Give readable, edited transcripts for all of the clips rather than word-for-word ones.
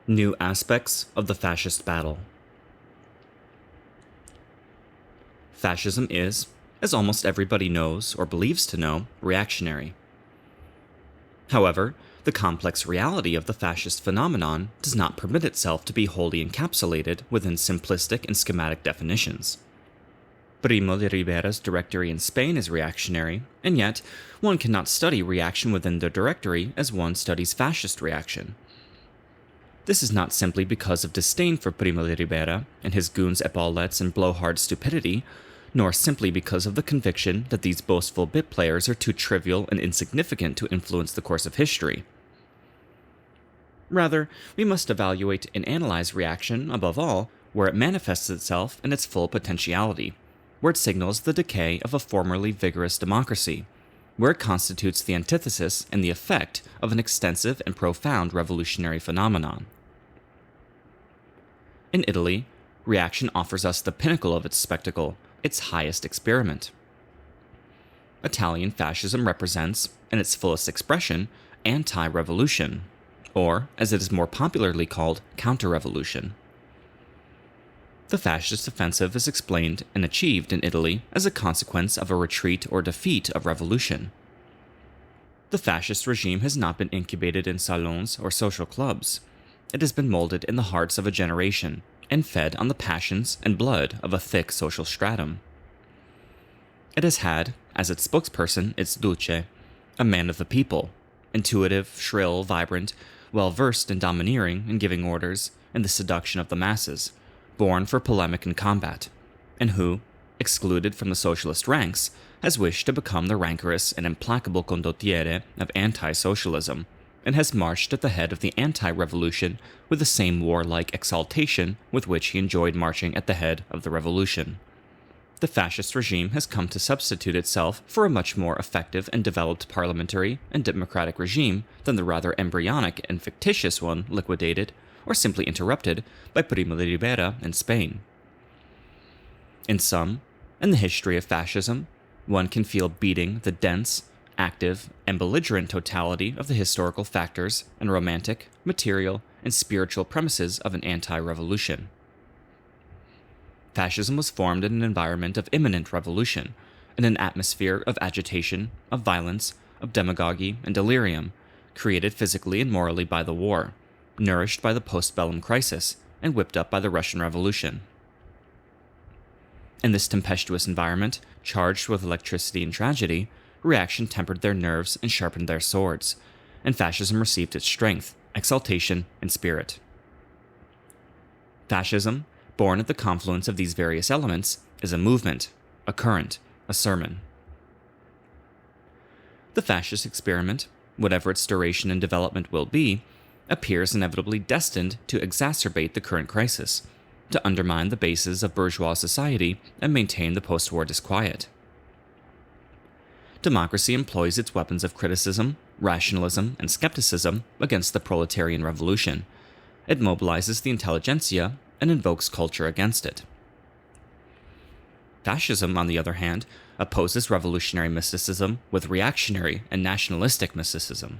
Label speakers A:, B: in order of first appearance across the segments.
A: New aspects of the fascist battle. Fascism is, as almost everybody knows or believes to know, reactionary. However, the complex reality of the fascist phenomenon does not permit itself to be wholly encapsulated within simplistic and schematic definitions. Primo de Rivera's directory in Spain is reactionary, and yet one cannot study reaction within the directory as one studies fascist reaction. This is not simply because of disdain for Primo de Rivera and his goons' epaulettes and blowhard stupidity, nor simply because of the conviction that these boastful bit players are too trivial and insignificant to influence the course of history. Rather, we must evaluate and analyze reaction, above all, where it manifests itself in its full potentiality, where it signals the decay of a formerly vigorous democracy, where it constitutes the antithesis and the effect of an extensive and profound revolutionary phenomenon. In Italy, reaction offers us the pinnacle of its spectacle, its highest experiment. Italian fascism represents, in its fullest expression, anti-revolution, or, as it is more popularly called, counter-revolution. The fascist offensive is explained and achieved in Italy as a consequence of a retreat or defeat of revolution. The fascist regime has not been incubated in salons or social clubs. It has been molded in the hearts of a generation and fed on the passions and blood of a thick social stratum. It has had, as its spokesperson, its Duce, a man of the people, intuitive, shrill, vibrant, well-versed in domineering and giving orders and the seduction of the masses, born for polemic and combat, and who, excluded from the socialist ranks, has wished to become the rancorous and implacable condottiere of anti-socialism, and has marched at the head of the anti-revolution with the same warlike exaltation with which he enjoyed marching at the head of the revolution. The fascist regime has come to substitute itself for a much more effective and developed parliamentary and democratic regime than the rather embryonic and fictitious one liquidated, or simply interrupted, by Primo de Rivera in Spain. In sum, in the history of fascism, one can feel beating the dense, active, and belligerent totality of the historical factors and romantic, material, and spiritual premises of an anti-revolution. Fascism was formed in an environment of imminent revolution, in an atmosphere of agitation, of violence, of demagogy and delirium, created physically and morally by the war, nourished by the postbellum crisis, and whipped up by the Russian Revolution. In this tempestuous environment, charged with electricity and tragedy, reaction tempered their nerves and sharpened their swords, and fascism received its strength, exaltation, and spirit. Fascism, born at the confluence of these various elements, is a movement, a current, a sermon. The fascist experiment, whatever its duration and development will be, appears inevitably destined to exacerbate the current crisis, to undermine the bases of bourgeois society and maintain the post-war disquiet. Democracy employs its weapons of criticism, rationalism, and skepticism against the proletarian revolution. It mobilizes the intelligentsia and invokes culture against it. Fascism, on the other hand, opposes revolutionary mysticism with reactionary and nationalistic mysticism.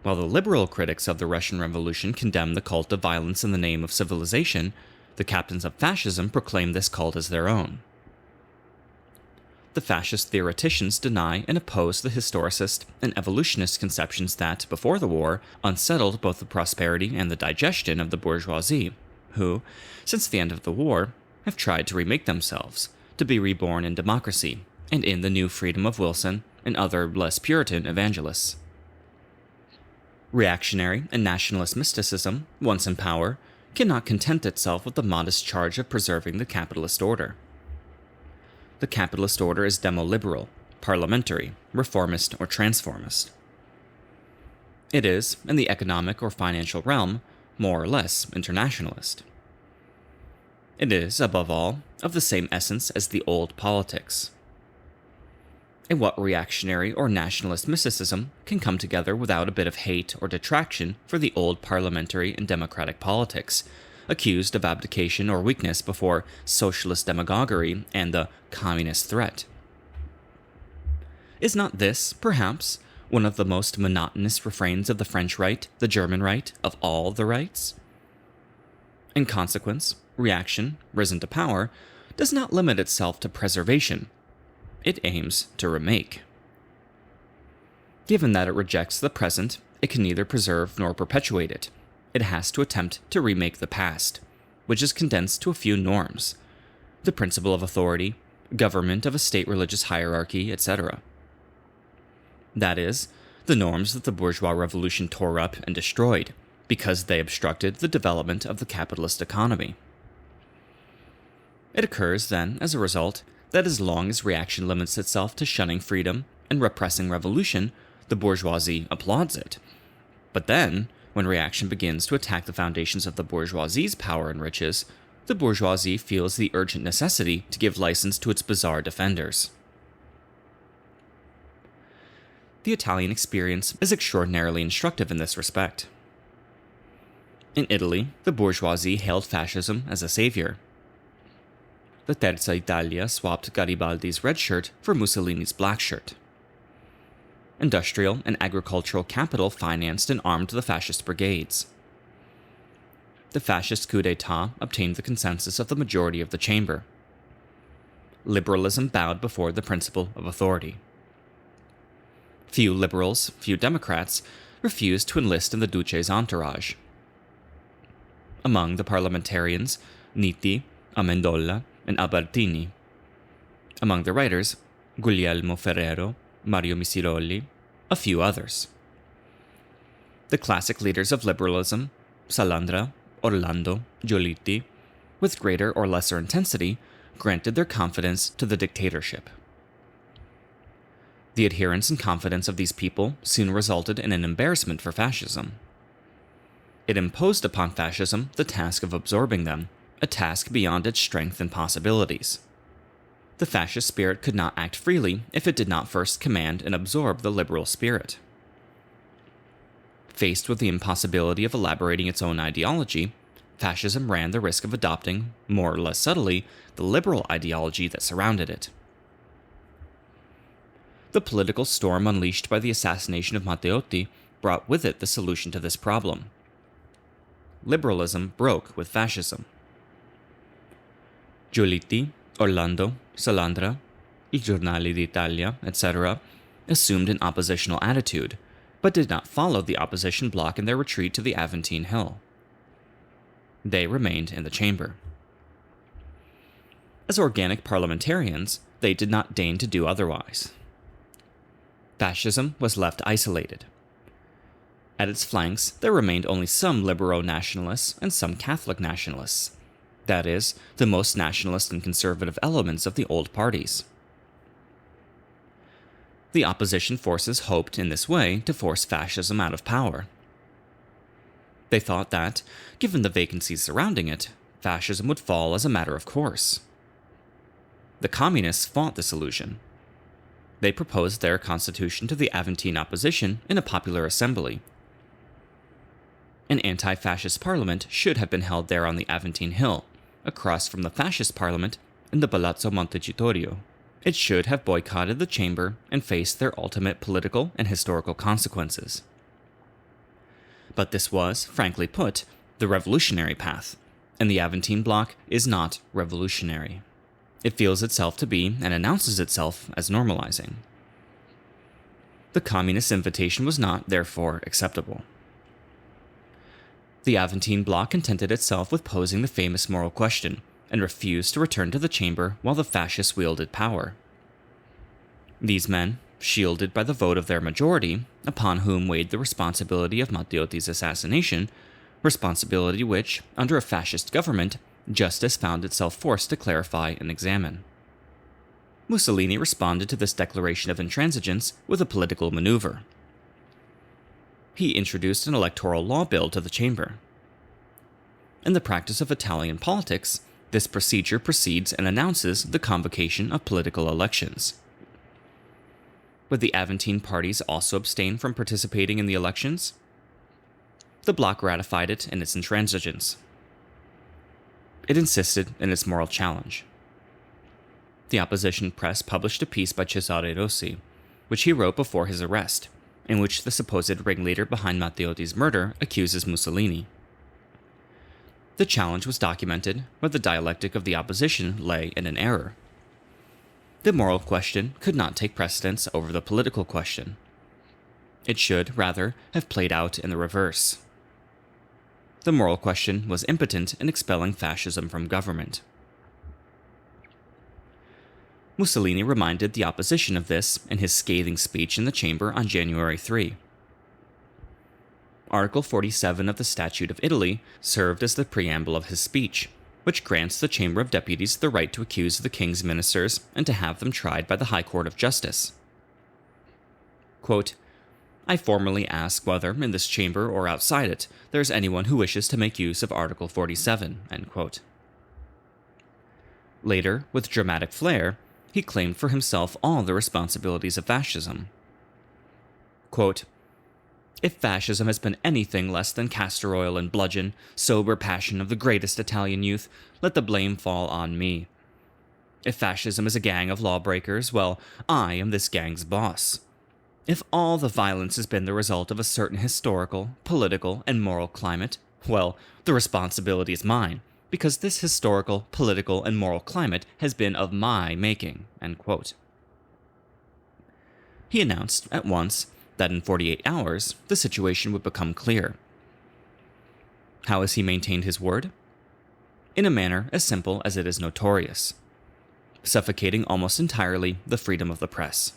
A: While the liberal critics of the Russian Revolution condemn the cult of violence in the name of civilization, the captains of fascism proclaim this cult as their own. The fascist theoreticians deny and oppose the historicist and evolutionist conceptions that, before the war, unsettled both the prosperity and the digestion of the bourgeoisie, who, since the end of the war, have tried to remake themselves, to be reborn in democracy, and in the new freedom of Wilson and other less Puritan evangelists. Reactionary and nationalist mysticism, once in power, cannot content itself with the modest charge of preserving the capitalist order. The capitalist order is demo-liberal, parliamentary, reformist, or transformist. It is, in the economic or financial realm, more or less internationalist. It is, above all, of the same essence as the old politics. And what reactionary or nationalist mysticism can come together without a bit of hate or detraction for the old parliamentary and democratic politics, accused of abdication or weakness before socialist demagoguery and the communist threat? Is not this, perhaps, one of the most monotonous refrains of the French right, the German right, of all the rights? In consequence, reaction, risen to power, does not limit itself to preservation. It aims to remake. Given that it rejects the present, it can neither preserve nor perpetuate it. It has to attempt to remake the past, which is condensed to a few norms: the principle of authority, government of a state religious hierarchy, etc. That is, the norms that the bourgeois revolution tore up and destroyed, because they obstructed the development of the capitalist economy. It occurs, then, as a result, that as long as reaction limits itself to shunning freedom and repressing revolution, the bourgeoisie applauds it. But then, when reaction begins to attack the foundations of the bourgeoisie's power and riches, the bourgeoisie feels the urgent necessity to give license to its bizarre defenders. The Italian experience is extraordinarily instructive in this respect. In Italy, the bourgeoisie hailed fascism as a savior. The Terza Italia swapped Garibaldi's red shirt for Mussolini's black shirt. Industrial and agricultural capital financed and armed the fascist brigades. The fascist coup d'etat obtained the consensus of the majority of the chamber. Liberalism bowed before the principle of authority. Few liberals, few Democrats, refused to enlist in the Duce's entourage. Among the parliamentarians, Nitti, Amendola, and Albertini. Among the writers, Guglielmo Ferrero, Mario Misiroli, a few others. The classic leaders of liberalism, Salandra, Orlando, Giolitti, with greater or lesser intensity, granted their confidence to the dictatorship. The adherence and confidence of these people soon resulted in an embarrassment for fascism. It imposed upon fascism the task of absorbing them, a task beyond its strength and possibilities. The fascist spirit could not act freely if it did not first command and absorb the liberal spirit. Faced with the impossibility of elaborating its own ideology, fascism ran the risk of adopting, more or less subtly, the liberal ideology that surrounded it. The political storm unleashed by the assassination of Matteotti brought with it the solution to this problem. Liberalism broke with fascism. Giolitti, Orlando, Salandra, I Giornali d'Italia, etc., assumed an oppositional attitude, but did not follow the opposition bloc in their retreat to the Aventine Hill. They remained in the chamber. As organic parliamentarians, they did not deign to do otherwise. Fascism was left isolated. At its flanks, there remained only some libero-nationalists and some Catholic nationalists. That is, the most nationalist and conservative elements of the old parties. The opposition forces hoped in this way to force fascism out of power. They thought that, given the vacancies surrounding it, fascism would fall as a matter of course. The communists fought this illusion. They proposed their constitution to the Aventine opposition in a popular assembly. An anti-fascist parliament should have been held there on the Aventine Hill, across from the fascist parliament in the Palazzo Montecitorio. It should have boycotted the chamber and faced their ultimate political and historical consequences. But this was, frankly put, the revolutionary path, and the Aventine bloc is not revolutionary. It feels itself to be and announces itself as normalizing. The communist invitation was not, therefore, acceptable. The Aventine bloc contented itself with posing the famous moral question and refused to return to the chamber while the fascists wielded power. These men, shielded by the vote of their majority, upon whom weighed the responsibility of Matteotti's assassination, responsibility which, under a fascist government, justice found itself forced to clarify and examine. Mussolini responded to this declaration of intransigence with a political maneuver. He introduced an electoral law bill to the chamber. In the practice of Italian politics, this procedure precedes and announces the convocation of political elections. Would the Aventine parties also abstain from participating in the elections? The bloc ratified it in its intransigence. It insisted in its moral challenge. The opposition press published a piece by Cesare Rossi, which he wrote before his arrest, in which the supposed ringleader behind Matteotti's murder accuses Mussolini. The challenge was documented, but the dialectic of the opposition lay in an error. The moral question could not take precedence over the political question. It should, rather, have played out in the reverse. The moral question was impotent in expelling fascism from government. Mussolini reminded the opposition of this in his scathing speech in the chamber on January 3. Article 47 of the Statute of Italy served as the preamble of his speech, which grants the Chamber of Deputies the right to accuse the king's ministers and to have them tried by the High Court of Justice. Quote, I formally ask whether, in this chamber or outside it, there is anyone who wishes to make use of Article 47. End quote. Later, with dramatic flair, he claimed for himself all the responsibilities of fascism. Quote, if fascism has been anything less than castor oil and bludgeon, sober passion of the greatest Italian youth, let the blame fall on me. If fascism is a gang of lawbreakers, well, I am this gang's boss. If all the violence has been the result of a certain historical, political, and moral climate, well, the responsibility is mine, because this historical, political, and moral climate has been of my making. End quote. He announced, at once, that in 48 hours, the situation would become clear. How has he maintained his word? In a manner as simple as it is notorious, suffocating almost entirely the freedom of the press.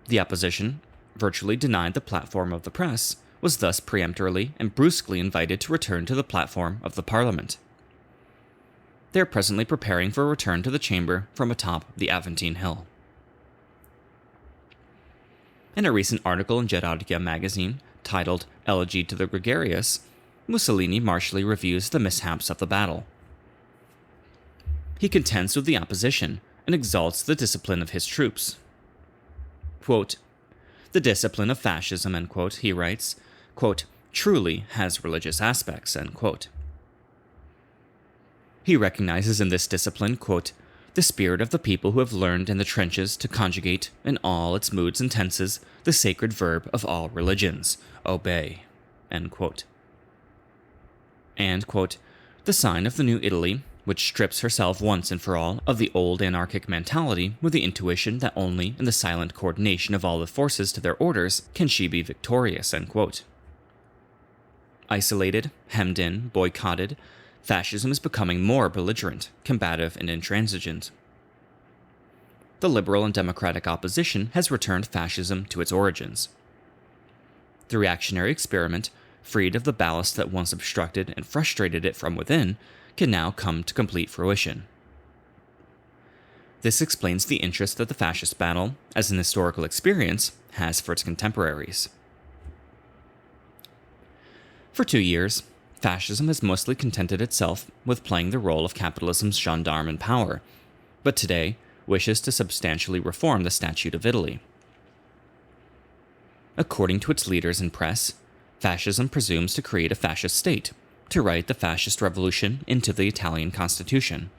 A: The opposition, virtually denied the platform of the press, was thus peremptorily and brusquely invited to return to the platform of the Parliament. They are presently preparing for a return to the chamber from atop the Aventine Hill. In a recent article in Gerardia magazine, titled Elegy to the Gregarious, Mussolini martially reviews the mishaps of the battle. He contends with the opposition and exalts the discipline of his troops. Quote, the discipline of fascism, end quote, he writes, quote, truly has religious aspects, end quote. He recognizes in this discipline, quote, the spirit of the people who have learned in the trenches to conjugate, in all its moods and tenses, the sacred verb of all religions, obey, end quote. And, quote, the sign of the new Italy, which strips herself once and for all of the old anarchic mentality with the intuition that only in the silent coordination of all the forces to their orders can she be victorious, end quote. Isolated, hemmed in, boycotted, fascism is becoming more belligerent, combative, and intransigent. The liberal and democratic opposition has returned fascism to its origins. The reactionary experiment, freed of the ballast that once obstructed and frustrated it from within, can now come to complete fruition. This explains the interest that the fascist battle, as an historical experience, has for its contemporaries. For 2 years, fascism has mostly contented itself with playing the role of capitalism's gendarme in power, but today wishes to substantially reform the Statute of Italy. According to its leaders and press, fascism presumes to create a fascist state, to write the fascist revolution into the Italian constitution.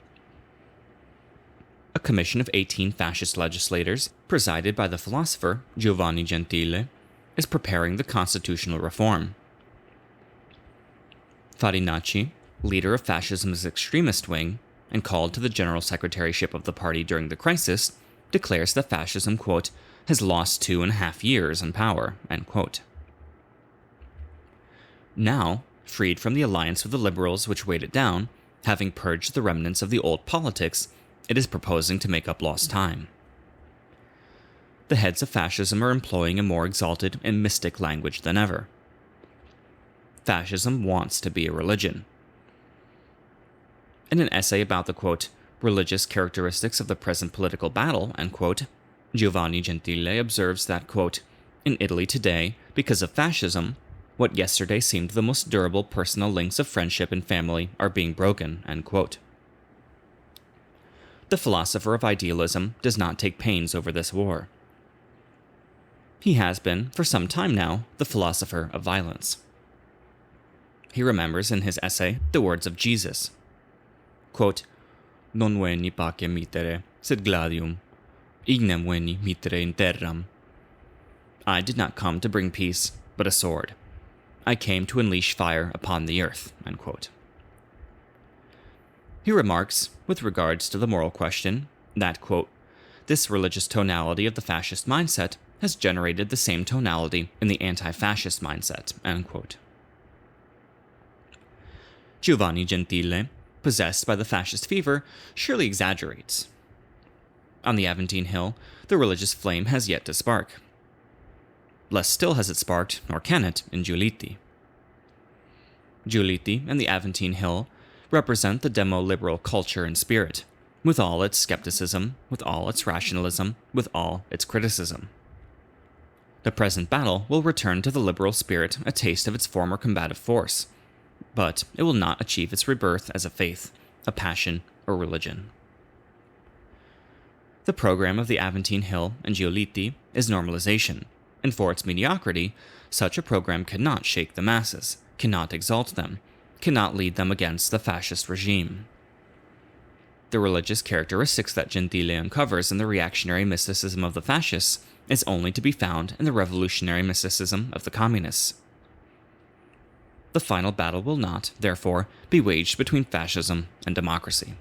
A: A commission of 18 fascist legislators, presided by the philosopher Giovanni Gentile, is preparing the constitutional reform. Farinacci, leader of fascism's extremist wing, and called to the general secretaryship of the party during the crisis, declares that fascism, quote, has lost 2.5 years in power, end quote. Now, freed from the alliance with the liberals which weighed it down, having purged the remnants of the old politics, it is proposing to make up lost time. The heads of fascism are employing a more exalted and mystic language than ever. Fascism wants to be a religion. In an essay about the, quote, religious characteristics of the present political battle, end quote, Giovanni Gentile observes that, quote, in Italy today, because of fascism, what yesterday seemed the most durable personal links of friendship and family are being broken, end quote. The philosopher of idealism does not take pains over this war. He has been, for some time now, the philosopher of violence. He remembers in his essay the words of Jesus, quote, non veni pacem mittere, sed gladium, ignem veni mittere in terram. I did not come to bring peace, but a sword. I came to unleash fire upon the earth." End quote. He remarks, with regards to the moral question, that, quote, "This religious tonality of the fascist mindset has generated the same tonality in the anti-fascist mindset." End quote. Giovanni Gentile, possessed by the fascist fever, surely exaggerates. On the Aventine Hill, the religious flame has yet to spark. Less still has it sparked, nor can it, in Giolitti. Giolitti and the Aventine Hill represent the demo-liberal culture and spirit, with all its skepticism, with all its rationalism, with all its criticism. The present battle will return to the liberal spirit a taste of its former combative force, but it will not achieve its rebirth as a faith, a passion, or religion. The program of the Aventine Hill and Giolitti is normalization, and for its mediocrity, such a program cannot shake the masses, cannot exalt them, cannot lead them against the fascist regime. The religious characteristics that Gentile uncovers in the reactionary mysticism of the fascists is only to be found in the revolutionary mysticism of the communists. The final battle will not, therefore, be waged between fascism and democracy.